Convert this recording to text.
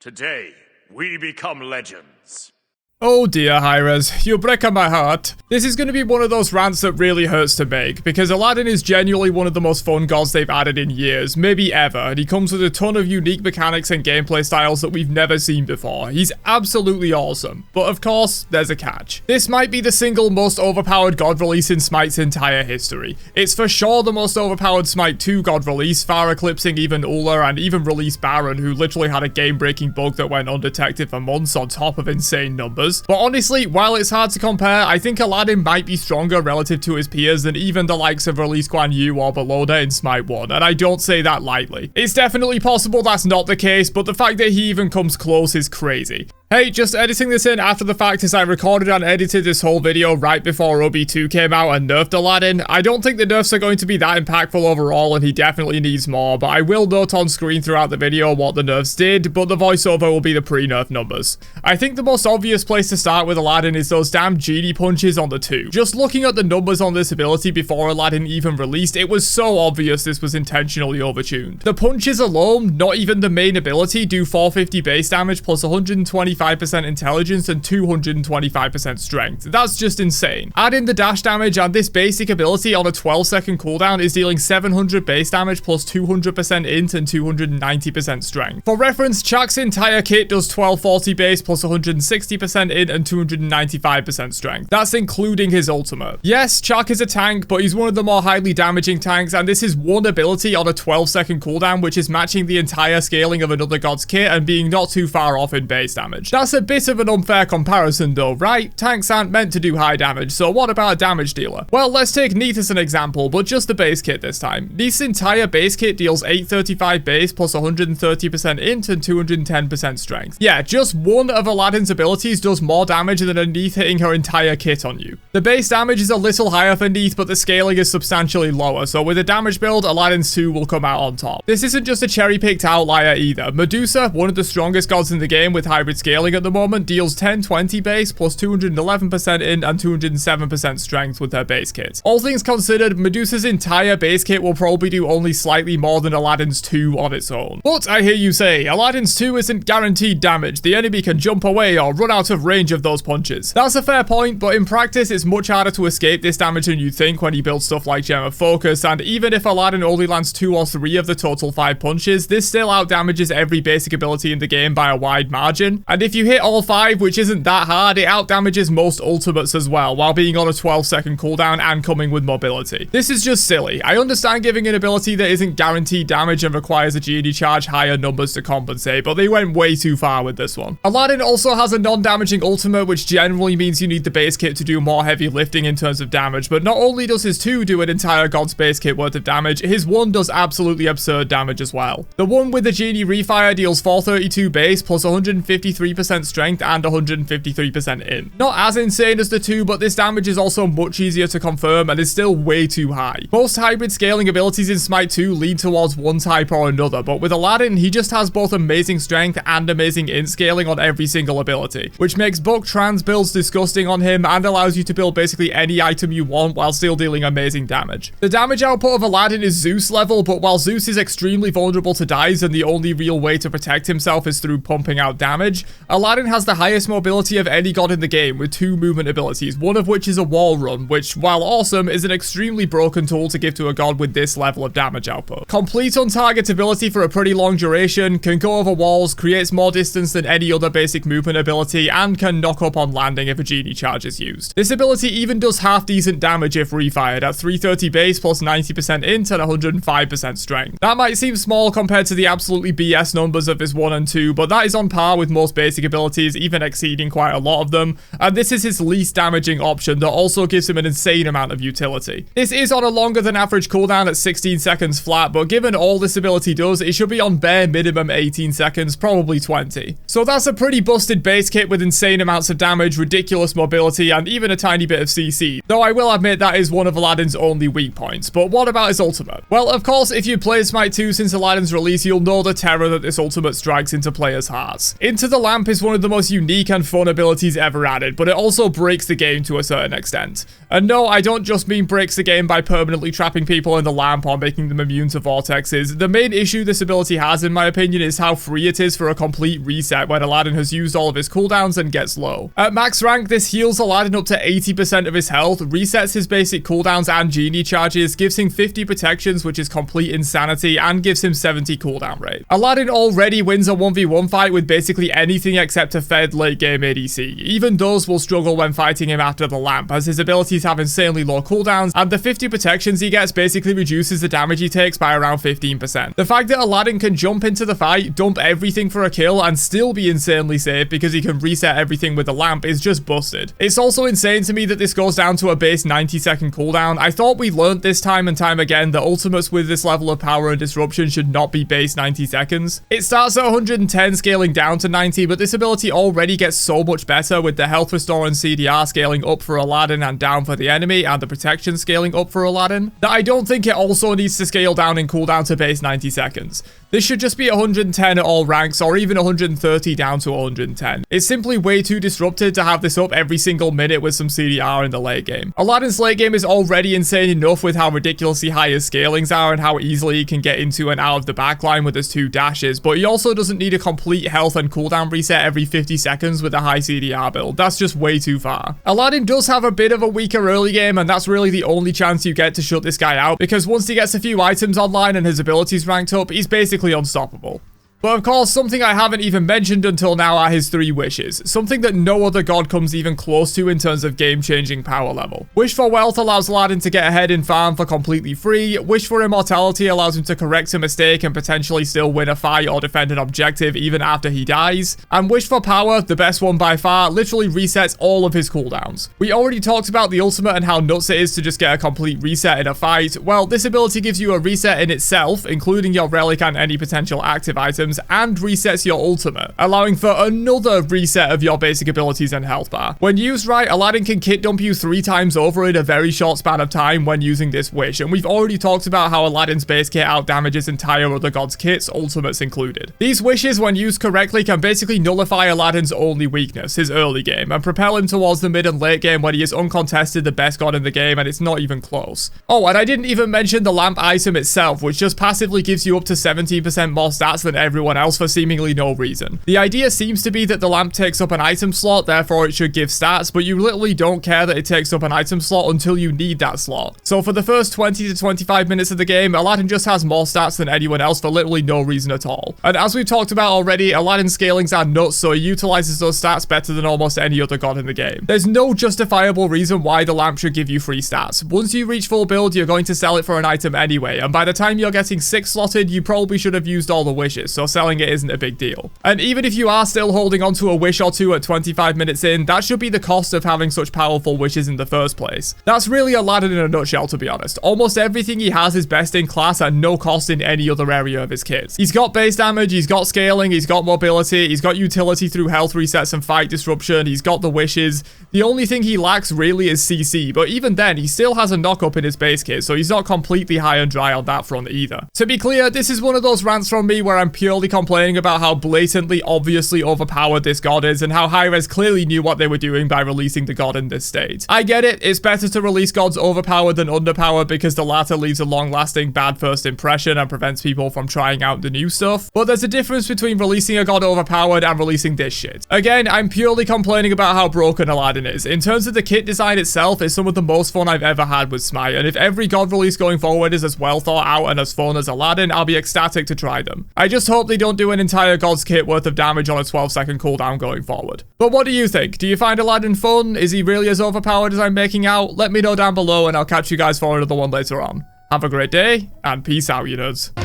Today, we become legends. Oh dear, Hi-Rez, you're breaking my heart. This is going to be one of those rants that really hurts to make, because Aladdin is genuinely one of the most fun gods they've added in years, maybe ever, and he comes with a ton of unique mechanics and gameplay styles that we've never seen before. He's absolutely awesome, but of course, there's a catch. This might be the single most overpowered god release in Smite's entire history. It's for sure the most overpowered Smite 2 god release, far eclipsing even Ula and even release Baron, who literally had a game-breaking bug that went undetected for months on top of insane numbers. But honestly, while it's hard to compare, I think Aladdin might be stronger relative to his peers than even the likes of Release Guan Yu or Beloda in Smite 1, and I don't say that lightly. It's definitely possible that's not the case, but the fact that he even comes close is crazy. Hey, just editing this in after the fact as I recorded and edited this whole video right before OB2 came out and nerfed Aladdin. I don't think the nerfs are going to be that impactful overall, and he definitely needs more, but I will note on screen throughout the video what the nerfs did, but the voiceover will be the pre-nerf numbers. I think the most obvious place to start with Aladdin is those damn genie punches on the 2. Just looking at the numbers on this ability before Aladdin even released, it was so obvious this was intentionally overtuned. The punches alone, not even the main ability, do 450 base damage plus 125% intelligence and 225% strength. That's just insane. Add in the dash damage, and this basic ability on a 12-second cooldown is dealing 700 base damage plus 200% int and 290% strength. For reference, Chak's entire kit does 1240 base plus 160% int and 295% strength. That's including his ultimate. Yes, Chak is a tank, but he's one of the more highly damaging tanks, and this is one ability on a 12-second cooldown, which is matching the entire scaling of another god's kit and being not too far off in base damage. That's a bit of an unfair comparison though, right? Tanks aren't meant to do high damage, so what about a damage dealer? Well, let's take Neith as an example, but just the base kit this time. Neith's entire base kit deals 835 base plus 130% int and 210% strength. Yeah, just one of Aladdin's abilities does more damage than a Neith hitting her entire kit on you. The base damage is a little higher for Neith, but the scaling is substantially lower, so with a damage build, Aladdin's 2 will come out on top. This isn't just a cherry-picked outlier either. Medusa, one of the strongest gods in the game with hybrid scaling at the moment, deals 1020 base plus 211% int and 207% strength with her base kit. All things considered, Medusa's entire base kit will probably do only slightly more than Aladdin's 2 on its own. But I hear you say, Aladdin's 2 isn't guaranteed damage. The enemy can jump away or run out of range of those punches. That's a fair point, but in practice it's much harder to escape this damage than you think when you build stuff like Gem of Focus, and even if Aladdin only lands 2 or 3 of the total 5 punches, this still outdamages every basic ability in the game by a wide margin. And if you hit all 5, which isn't that hard, it outdamages most ultimates as well, while being on a 12-second cooldown and coming with mobility. This is just silly. I understand giving an ability that isn't guaranteed damage and requires a genie charge higher numbers to compensate, but they went way too far with this one. Aladdin also has a non-damaging ultimate, which generally means you need the base kit to do more heavy lifting in terms of damage, but not only does his 2 do an entire god's base kit worth of damage, his 1 does absolutely absurd damage as well. The one with the genie refire deals 432 base plus 153% strength and 153% int. Not as insane as the 2, but this damage is also much easier to confirm and is still way too high. Most hybrid scaling abilities in Smite 2 lean towards one type or another, but with Aladdin, he just has both amazing strength and amazing int scaling on every single ability, which makes Buck Trans builds disgusting on him and allows you to build basically any item you want while still dealing amazing damage. The damage output of Aladdin is Zeus level, but while Zeus is extremely vulnerable to dives and the only real way to protect himself is through pumping out damage, Aladdin has the highest mobility of any god in the game with 2 movement abilities, one of which is a wall run, which, while awesome, is an extremely broken tool to give to a god with this level of damage output. Complete on target ability for a pretty long duration, can go over walls, creates more distance than any other basic movement ability, and can knock up on landing if a genie charge is used. This ability even does half decent damage if refired at 330 base plus 90% int and 105% strength. That might seem small compared to the absolutely BS numbers of his 1 and 2, but that is on par with most basic abilities, even exceeding quite a lot of them, and this is his least damaging option that also gives him an insane amount of utility. This is on a longer than average cooldown at 16 seconds flat, but given all this ability does, it should be on bare minimum 18 seconds, probably 20. So that's a pretty busted base kit with insane amounts of damage, ridiculous mobility, and even a tiny bit of CC, though I will admit that is one of Aladdin's only weak points. But what about his ultimate? Well, of course, if you've played Smite 2 since Aladdin's release, you'll know the terror that this ultimate strikes into players' hearts. Into the Lamp Lamp is one of the most unique and fun abilities ever added, but it also breaks the game to a certain extent. And no, I don't just mean breaks the game by permanently trapping people in the lamp or making them immune to vortexes. The main issue this ability has, in my opinion, is how free it is for a complete reset when Aladdin has used all of his cooldowns and gets low. At max rank, this heals Aladdin up to 80% of his health, resets his basic cooldowns and genie charges, gives him 50 protections, which is complete insanity, and gives him 70 cooldown rate. Aladdin already wins a 1v1 fight with basically anything except a fed late game ADC. Even those will struggle when fighting him after the lamp, as his abilities have insanely low cooldowns, and the 50 protections he gets basically reduces the damage he takes by around 15%. The fact that Aladdin can jump into the fight, dump everything for a kill, and still be insanely safe because he can reset everything with the lamp is just busted. It's also insane to me that this goes down to a base 90-second cooldown. I thought we learned this time and time again that ultimates with this level of power and disruption should not be base 90 seconds. It starts at 110 scaling down to 90, but this ability already gets so much better with the health restore and CDR scaling up for Aladdin and down for the enemy, and the protection scaling up for Aladdin, that I don't think it also needs to scale down in cooldown to base 90 seconds. This should just be 110 at all ranks, or even 130 down to 110. It's simply way too disrupted to have this up every single minute with some CDR in the late game. Aladdin's late game is already insane enough with how ridiculously high his scalings are and how easily he can get into and out of the backline with his 2 dashes, but he also doesn't need a complete health and cooldown reset every 50 seconds with a high CDR build. That's just way too far. Aladdin does have a bit of a weaker early game, and that's really the only chance you get to shut this guy out, because once he gets a few items online and his abilities ranked up, he's basically unstoppable. But of course, something I haven't even mentioned until now are his 3 wishes, something that no other god comes even close to in terms of game-changing power level. Wish for Wealth allows Aladdin to get ahead in farm for completely free, Wish for Immortality allows him to correct a mistake and potentially still win a fight or defend an objective even after he dies, and Wish for Power, the best one by far, literally resets all of his cooldowns. We already talked about the ultimate and how nuts it is to just get a complete reset in a fight. Well, this ability gives you a reset in itself, including your relic and any potential active items, and resets your ultimate, allowing for another reset of your basic abilities and health bar. When used right, Aladdin can kit dump you 3 times over in a very short span of time when using this wish, and we've already talked about how Aladdin's base kit outdamages entire other gods' kits, ultimates included. These wishes, when used correctly, can basically nullify Aladdin's only weakness, his early game, and propel him towards the mid and late game when he is uncontested the best god in the game and it's not even close. Oh, and I didn't even mention the lamp item itself, which just passively gives you up to 17% more stats than everyone else for seemingly no reason. The idea seems to be that the lamp takes up an item slot, therefore it should give stats, but you literally don't care that it takes up an item slot until you need that slot. So for the first 20 to 25 minutes of the game, Aladdin just has more stats than anyone else for literally no reason at all. And as we've talked about already, Aladdin's scalings are nuts, so he utilizes those stats better than almost any other god in the game. There's no justifiable reason why the lamp should give you free stats. Once you reach full build, you're going to sell it for an item anyway, and by the time you're getting 6 slotted, you probably should have used all the wishes, so selling it isn't a big deal. And even if you are still holding onto a wish or 2 at 25 minutes in, that should be the cost of having such powerful wishes in the first place. That's really Aladdin in a nutshell, to be honest. Almost everything he has is best in class at no cost in any other area of his kit. He's got base damage, he's got scaling, he's got mobility, he's got utility through health resets and fight disruption, he's got the wishes. The only thing he lacks really is CC, but even then, he still has a knock-up in his base kit, so he's not completely high and dry on that front either. To be clear, this is one of those rants from me where I'm purely complaining about how blatantly obviously overpowered this god is and how Hi-Rez clearly knew what they were doing by releasing the god in this state. I get it, it's better to release gods overpowered than underpowered because the latter leaves a long-lasting bad first impression and prevents people from trying out the new stuff, but there's a difference between releasing a god overpowered and releasing this shit. Again, I'm purely complaining about how broken Aladdin is. In terms of the kit design itself, it's some of the most fun I've ever had with Smite, and if every god release going forward is as well thought out and as fun as Aladdin, I'll be ecstatic to try them. I just hope they don't do an entire god's kit worth of damage on a 12-second cooldown going forward. But what do you think? Do you find Aladdin fun? Is he really as overpowered as I'm making out? Let me know down below and I'll catch you guys for another one later on. Have a great day, and peace out, you nerds.